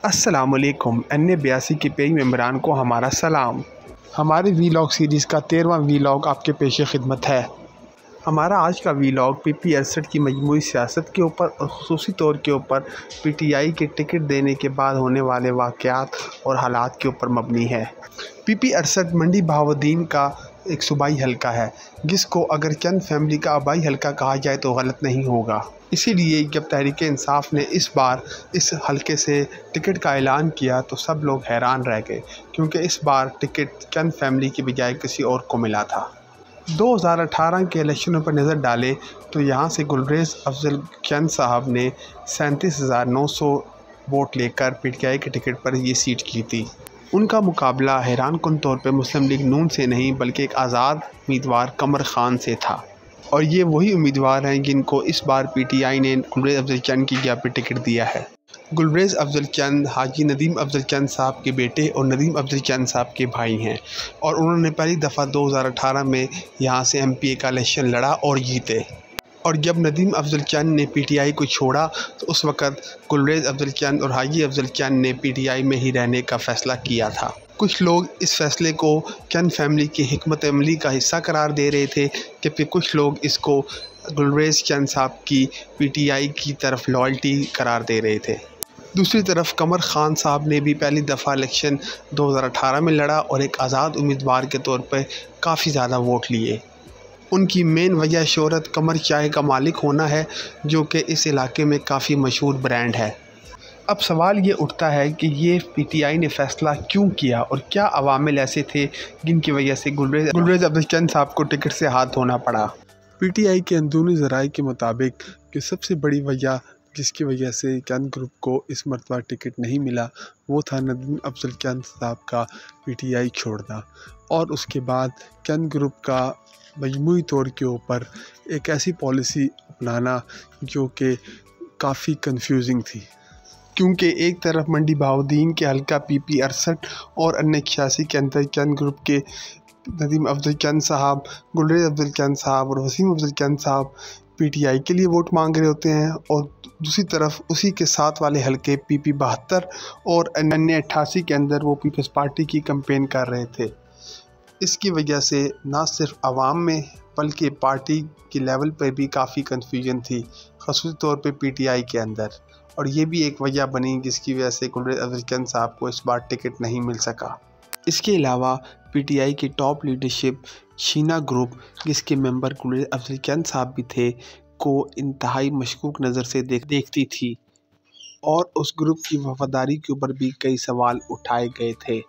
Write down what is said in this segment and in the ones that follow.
السلام علیکم N82 کے پیج ممبران کو ہمارا سلام۔ ہماری ویلاگ سیریز کا 13واں ویلاگ آپ کے پیش خدمت ہے۔ ہمارا آج کا ویلاگ PP68 کی مجموعی سیاست کے اوپر اور خصوصی طور کے اوپر PTI کے ٹکٹ دینے کے بعد ہونے والے واقعات اور حالات کے اوپر مبنی ہے۔ PP68 منڈی بہاؤالدین کا ایک صوبائی حلقہ ہے، جس کو اگر چند فیملی کا آبائی حلقہ کہا جائے تو غلط نہیں ہوگا۔ اسی لیے جب تحریک انصاف نے اس بار اس حلقے سے ٹکٹ کا اعلان کیا تو سب لوگ حیران رہ گئے، کیونکہ اس بار ٹکٹ چند فیملی کی بجائے کسی اور کو ملا تھا۔ 2018 کے الیکشنوں پر نظر ڈالے تو یہاں سے گلریز افضل چند صاحب نے 37,900 ووٹ لے کر PTI کے ٹکٹ پر یہ سیٹ جیتی۔ ان کا مقابلہ حیران کن طور پہ مسلم لیگ نون سے نہیں بلکہ ایک آزاد امیدوار قمر خان سے تھا، اور یہ وہی امیدوار ہیں جن کو اس بار PTI نے گلریز افضل چند کی جگہ پہ ٹکٹ دیا ہے۔ گلریز افضل چند حاجی ندیم افضل چند صاحب کے بیٹے اور ندیم افضل چند صاحب کے بھائی ہیں، اور انہوں نے پہلی دفعہ 2018 میں یہاں سے MPA کا الیکشن لڑا اور جیتے۔ اور جب ندیم افضل چند نے PTI کو چھوڑا تو اس وقت گلریز افضل چند اور حاجی افضل چند نے PTI میں ہی رہنے کا فیصلہ کیا تھا۔ کچھ لوگ اس فیصلے کو چند فیملی کی حکمت عملی کا حصہ قرار دے رہے تھے، جبکہ کچھ لوگ اس کو گلریز چند صاحب کی PTI کی طرف لائلٹی قرار دے رہے تھے۔ دوسری طرف قمر خان صاحب نے بھی پہلی دفعہ الیکشن 2018 میں لڑا اور ایک آزاد امیدوار کے طور پر کافی زیادہ ووٹ لیے۔ ان کی مین وجہ شہرت قمر چائے کا مالک ہونا ہے، جو کہ اس علاقے میں کافی مشہور برانڈ ہے۔ اب سوال یہ اٹھتا ہے کہ یہ PTI نے فیصلہ کیوں کیا اور کیا عوامل ایسے تھے جن کی وجہ سے گلریز افضل چند صاحب کو ٹکٹ سے ہاتھ دھونا پڑا۔ PTI کے اندرونی ذرائع کے مطابق کہ سب سے بڑی وجہ جس کی وجہ سے چند گروپ کو اس مرتبہ ٹکٹ نہیں ملا وہ تھا ندیم افضل چند صاحب کا PTI چھوڑنا، اور اس کے بعد چند گروپ کا مجموعی طور کے اوپر ایک ایسی پالیسی اپنانا جو کہ کافی کنفیوزنگ تھی، کیونکہ ایک طرف منڈی بہاؤالدین کے حلقہ PP68 اور N81 کے اندر چند گروپ کے ندیم افضل چند صاحب، گلریز افضل چند صاحب اور وسیم افضل چند صاحب PTI کے لیے ووٹ مانگ رہے ہوتے ہیں، اور دوسری طرف اسی کے ساتھ والے حلقے PP72 اور N88 کے اندر وہ پیپلز پارٹی کی کمپین کر رہے تھے۔ اس کی وجہ سے نہ صرف عوام میں بلکہ پارٹی کی لیول پر بھی کافی کنفیوژن تھی، خصوصی طور پہ PTI کے اندر، اور یہ بھی ایک وجہ بنی جس کی وجہ سے گلریز افضل چند صاحب کو اس بار ٹکٹ نہیں مل سکا۔ اس کے علاوہ PTI کی ٹاپ لیڈرشپ شینا گروپ، جس کے ممبر گلریز افضل چند صاحب بھی تھے، کو انتہائی مشکوک نظر سے دیکھتی تھی، اور اس گروپ کی وفاداری کے اوپر بھی کئی سوال اٹھائے گئے تھے۔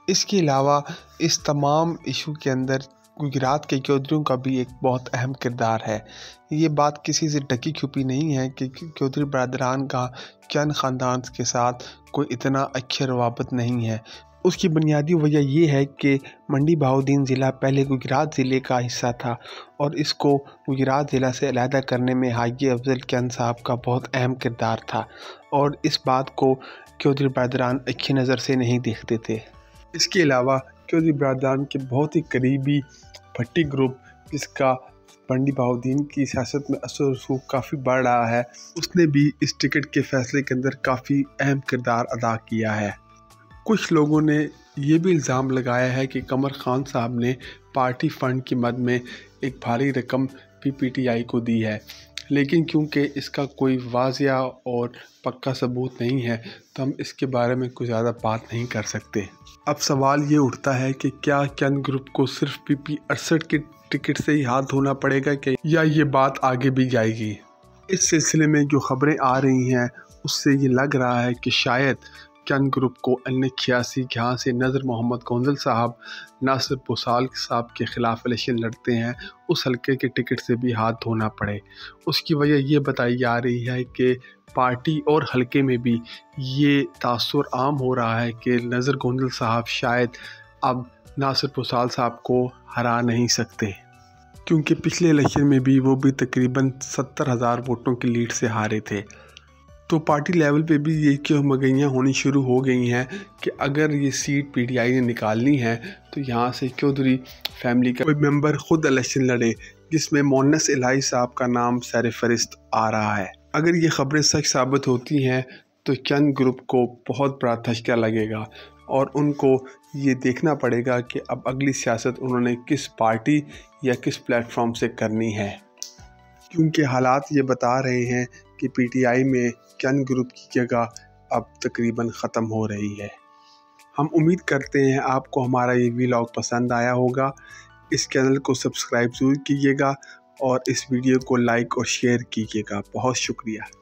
اس کے علاوہ اس تمام ایشو کے اندر گجرات کے چودھریوں کا بھی ایک بہت اہم کردار ہے۔ یہ بات کسی سے ڈھکی چھپی نہیں ہے کہ چودھری برادران کا چند خاندان کے ساتھ کوئی اتنا اچھا روابط نہیں ہے۔ اس کی بنیادی وجہ یہ ہے کہ منڈی بہاؤالدین ضلع پہلے گجرات ضلع کا حصہ تھا، اور اس کو گجرات ضلع سے علیحدہ کرنے میں حاجی افضل چند صاحب کا بہت اہم کردار تھا، اور اس بات کو چودھری برادران اچھی نظر سے نہیں دیکھتے تھے۔ اس کے علاوہ چودھری برادران کے بہت ہی قریبی بھٹی گروپ، جس کا منڈی بہاؤالدین کی سیاست میں اثر و رسوخ کافی بڑھ رہا ہے، اس نے بھی اس ٹکٹ کے فیصلے کے اندر کافی اہم کردار ادا کیا ہے۔ کچھ لوگوں نے یہ بھی الزام لگایا ہے کہ قمر خان صاحب نے پارٹی فنڈ کی مد میں ایک بھاری رقم PTI کو دی ہے، لیکن کیونکہ اس کا کوئی واضح اور پکا ثبوت نہیں ہے تو ہم اس کے بارے میں کوئی زیادہ بات نہیں کر سکتے۔ اب سوال یہ اٹھتا ہے کہ کیا چند گروپ کو صرف PP68 کے ٹکٹ سے ہی ہاتھ دھونا پڑے گا یا یہ بات آگے بھی جائے گی؟ اس سلسلے میں جو خبریں آ رہی ہیں اس سے یہ لگ رہا ہے کہ شاید چند گروپ کو N81 جہاں سے نذر محمد گونزل صاحب ناصر بھوسال صاحب کے خلاف الیکشن لڑتے ہیں، اس حلقے کے ٹکٹ سے بھی ہاتھ دھونا پڑے۔ اس کی وجہ یہ بتائی جا رہی ہے کہ پارٹی اور حلقے میں بھی یہ تاثر عام ہو رہا ہے کہ نذر گونزل صاحب شاید اب ناصر بھوسال صاحب کو ہرا نہیں سکتے، کیونکہ پچھلے الیکشن میں بھی وہ بھی تقریباً 70,000 ووٹوں کی لیڈ سے ہارے تھے۔ تو پارٹی لیول پہ بھی یہ کیوں مگئیاں ہونی شروع ہو گئی ہیں کہ اگر یہ سیٹ PTI نے نکالنی ہے تو یہاں سے چودھری فیملی کا کوئی ممبر خود الیکشن لڑے، جس میں مونس الہی صاحب کا نام سر فہرست آ رہا ہے۔ اگر یہ خبریں سچ ثابت ہوتی ہیں تو چند گروپ کو بہت بڑا دھچکا لگے گا اور ان کو یہ دیکھنا پڑے گا کہ اب اگلی سیاست انہوں نے کس پارٹی یا کس پلیٹ فارم سے کرنی ہے، کیونکہ حالات یہ بتا رہے ہیں کہ پی ٹی آئی میں چند گروپ کی جگہ اب تقریباً ختم ہو رہی ہے۔ ہم امید کرتے ہیں آپ کو ہمارا یہ ویلاگ پسند آیا ہوگا۔ اس چینل کو سبسکرائب ضرور کیجیے گا اور اس ویڈیو کو لائک اور شیئر کیجیے گا۔ بہت شکریہ۔